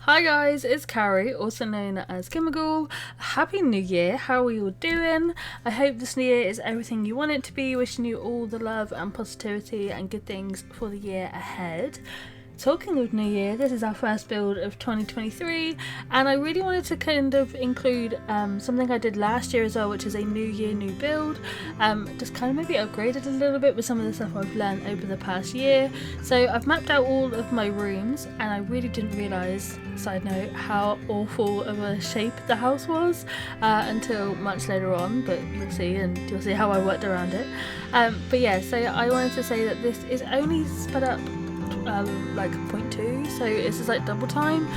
Hi guys, it's Carrie, also known as Kimagul. Happy New Year, how are you all doing? I hope this new year is everything you want it to be, wishing you all the love and positivity and good things for the year ahead. Talking of New Year, this is our first build of 2023 and I really wanted to kind of include something I did last year as well, which is a new year, new build. Just kind of maybe upgraded a little bit with some of the stuff I've learned over the past year. So I've mapped out all of my rooms and I really didn't realise, side note, how awful of a shape the house was until much later on, but you'll see, and you'll see how I worked around it. But yeah, so I wanted to say that this is only sped up like 0.2, so it's just like double time,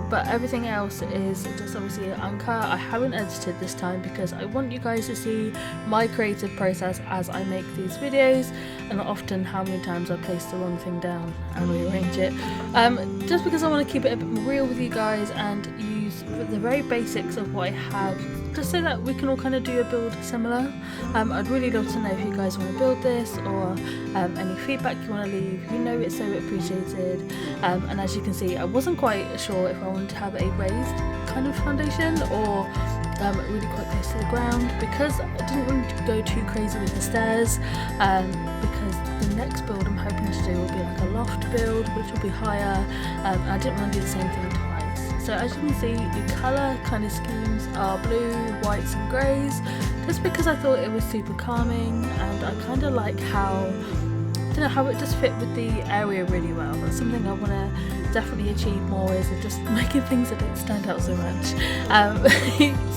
but everything else is just obviously uncut. I haven't edited this time because I want you guys to see my creative process as I make these videos, and often how many times I place the wrong thing down and rearrange it, just because I want to keep it a bit more real with you guys and use the very basics of what I have, just so that we can all kind of do a build similar. I'd really love to know if you guys want to build this, or any feedback you want to leave. You know it's so appreciated. And as you can see, I wasn't quite sure if I wanted to have a raised kind of foundation or really quite close to the ground, because I didn't want to go too crazy with the stairs, because the next build I'm hoping to do will be like a loft build, which will be higher. I didn't want to do the same thing twice. So as you can see, the colour kind of schemes are blue, whites and greys, just because I thought it was super calming, and I kind of like how, I don't know, how it just fit with the area really well. That's something I want to definitely achieve more, is just making things that don't stand out so much.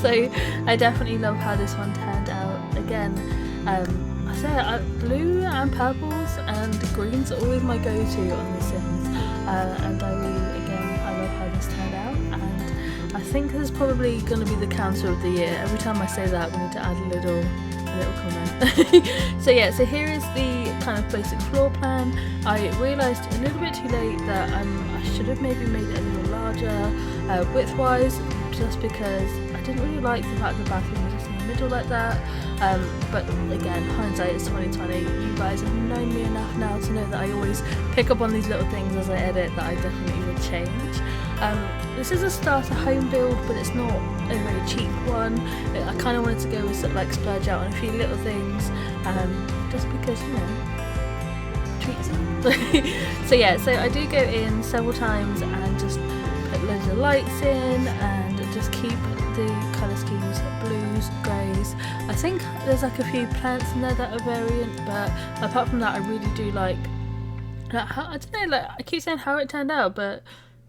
So I definitely love how this one turned out. Again, I say blue and purples and greens are always my go-to on The Sims, and I really, again, I love how this turned out, and I think this is probably going to be the counter of the year. Every time I say that, we need to add a little comment. So yeah, so here is the kind of basic floor plan. I realised a little bit too late that I should have maybe made it a little larger width-wise, just because I didn't really like the fact the bathroom was just in the middle like that. But again, hindsight is 2020. You guys have known me enough now to know that I always pick up on these little things as I edit that I definitely would change. This is a starter home build, but it's not a very cheap one. I kind of wanted to go with like splurge out on a few little things, just because, you know, treats. So yeah, so I do go in several times and just put loads of lights in and just keep the colour schemes blues, greys. I think there's like a few plants in there that are variant, but apart from that, I really do like how, I don't know, like I keep saying how it turned out, but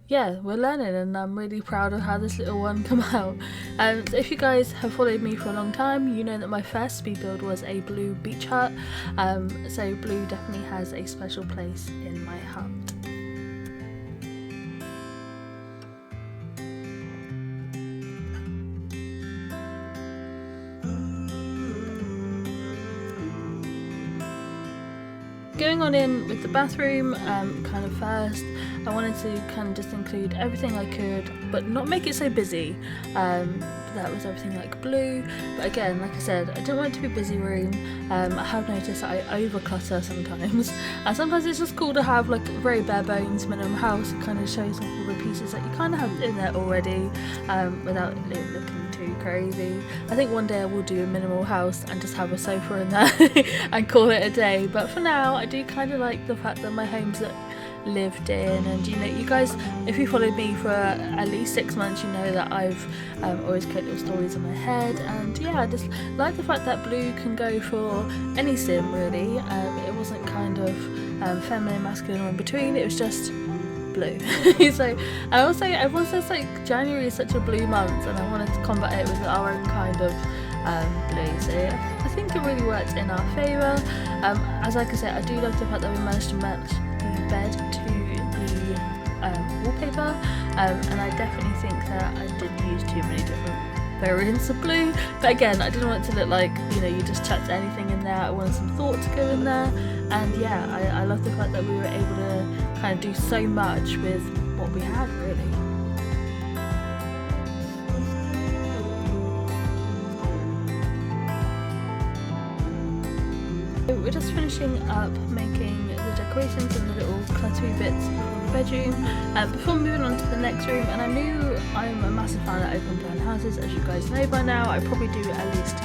yeah, we're learning, and I'm really proud of how this little one come out. So if you guys have followed me for a long time, you know that my first speed build was a blue beach hut, so blue definitely has a special place in my heart. Going on in with the bathroom, kind of first, I wanted to kind of just include everything I could, but not make it so busy. That was everything like blue, but again, like I said, I didn't want it to be a busy room. I have noticed that I overclutter sometimes, and sometimes it's just cool to have like a very bare bones minimum house. It kind of shows off all the pieces that you kind of have in there already, without it looking too crazy. I think one day I will do a minimal house and just have a sofa in there and call it a day, but for now I do kind of like the fact that my home's lived in, and you know, you guys, if you followed me for at least 6 months, you know that I've always kept little stories in my head, and yeah, I just like the fact that blue can go for any sim really. It wasn't kind of feminine, masculine or in between, it was just blue. So, and also everyone says like January is such a blue month, and I wanted to combat it with our own kind of blue, so I think it really worked in our favour. As like I said, I do love the fact that we managed to match the bed to the wallpaper, and I definitely think that I didn't use too many different variants of blue, but again, I didn't want it to look like, you know, you just chucked anything in there. I wanted some thought to go in there, and yeah, I love the fact that we were able to kind of do so much with what we had really. We're just finishing up making the decorations and the little cluttery bits for bedroom. Before moving on to the next room, and I knew I'm a massive fan of open plan houses, as you guys know by now. I probably do at least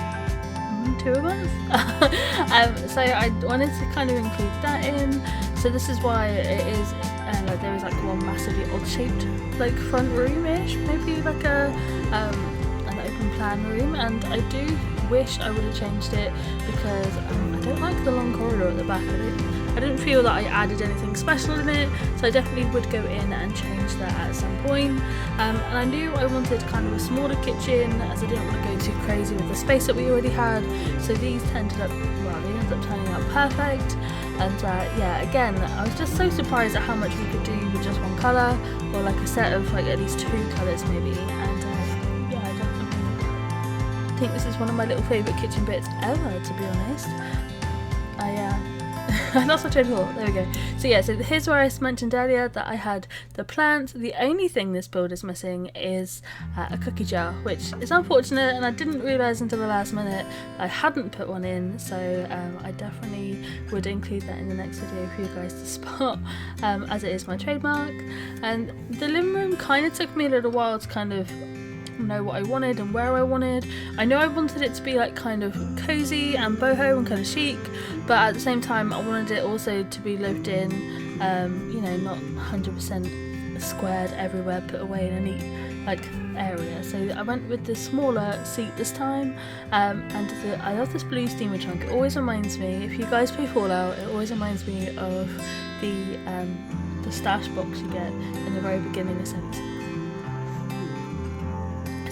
2 a month. So I wanted to kind of include that in. So this is why it is like there is like one massively odd shaped like front room-ish, maybe like an open plan room, and I do wish I would have changed it because I don't like the long corridor at the back. I didn't feel that I added anything special in it, so I definitely would go in and change that at some point. And I knew I wanted kind of a smaller kitchen, as I didn't want to go too crazy with the space that we already had. So these ended up turning out perfect. And yeah, again, I was just so surprised at how much we could do with just one colour, or like a set of like at least 2 colours maybe. And yeah, I definitely think this is one of my little favourite kitchen bits ever, to be honest. I lost my train of thought. There we go. So yeah, so here's where I mentioned earlier that I had the plant. The only thing this build is missing is a cookie jar, which is unfortunate, and I didn't realise until the last minute I hadn't put one in. So I definitely would include that in the next video for you guys to spot, as it is my trademark. And the living room kind of took me a little while to kind of know what I wanted and where I wanted. I know I wanted it to be like kind of cozy and boho and kind of chic, but at the same time I wanted it also to be lived in, you know, not 100% squared everywhere, put away in a neat like area. So I went with the smaller seat this time, and I love this blue steamer trunk. It always reminds me, if you guys play Fallout, it always reminds me of the stash box you get in the very beginning of Sims.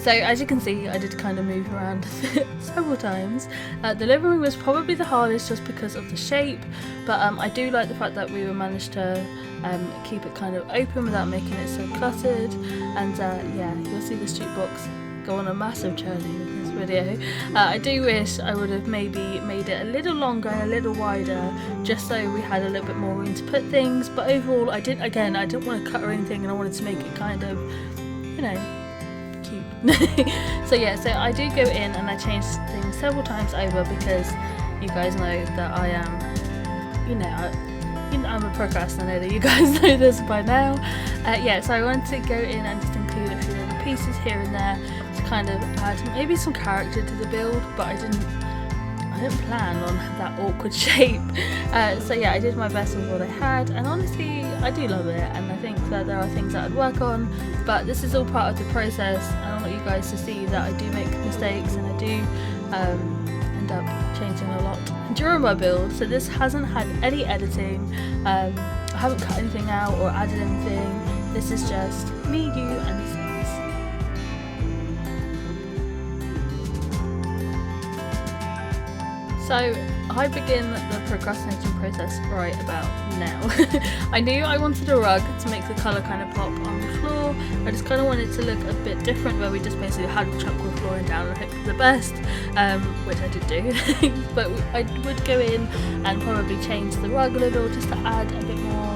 So as you can see, I did kind of move around several times. The living room was probably the hardest just because of the shape, but I do like the fact that we managed to keep it kind of open without making it so cluttered. And yeah, you'll see this jukebox go on a massive journey in this video. I do wish I would have maybe made it a little longer and a little wider, just so we had a little bit more room to put things. But overall, I didn't want to cut or anything, and I wanted to make it kind of, you know, so yeah, so I do go in and I change things several times over because you guys know that I am, you know, I'm a procrastinator. You guys know this by now. Yeah, so I wanted to go in and just include a few little pieces here and there to kind of add maybe some character to the build, but I didn't plan on that awkward shape. So yeah, I did my best with what I had, and honestly I do love it, and I think that there are things that I'd work on, but this is all part of the process, and I want you guys to see that I do make mistakes, and I do end up changing a lot during my build. So this hasn't had any editing, I haven't cut anything out or added anything. This is just me, you and the Sims. So I begin the procrastinating process right about now. I knew I wanted a rug to make the colour kind of pop on the floor. I just kind of wanted it to look a bit different, where we just basically had chocolate flooring down and hope for the best, which I did do. But I would go in and probably change the rug a little just to add a bit more,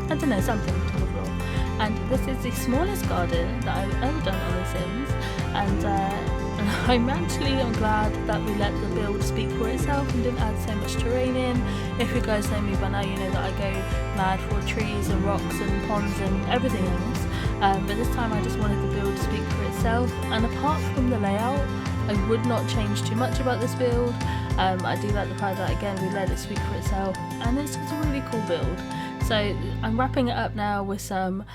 I don't know, something to the floor. And this is the smallest garden that I've ever done on The Sims, and I'm glad that we let the build speak for itself and didn't add so much terrain in. If you guys know me by now, you know that I go mad for trees and rocks and ponds and everything else, but this time I just wanted the build to speak for itself. And apart from the layout, I would not change too much about this build. I do like the fact that again we let it speak for itself, and it's just a really cool build. So I'm wrapping it up now with some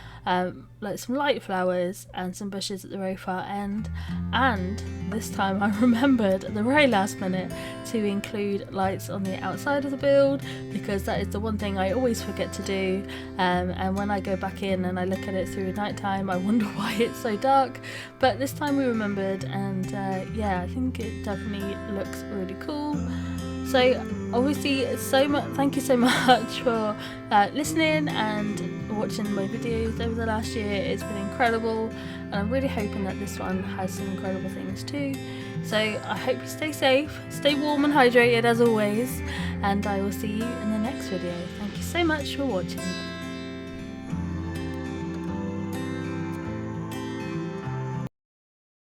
like some light flowers and some bushes at the very far end, and this time I remembered at the very last minute to include lights on the outside of the build, because that is the one thing I always forget to do, and when I go back in and I look at it through night time, I wonder why it's so dark. But this time we remembered, and yeah, I think it definitely looks really cool. So obviously, thank you so much for listening and watching my videos over the last year. It's been incredible, and I'm really hoping that this one has some incredible things too. So I hope you stay safe, stay warm and hydrated as always, and I will see you in the next video. Thank you so much for watching.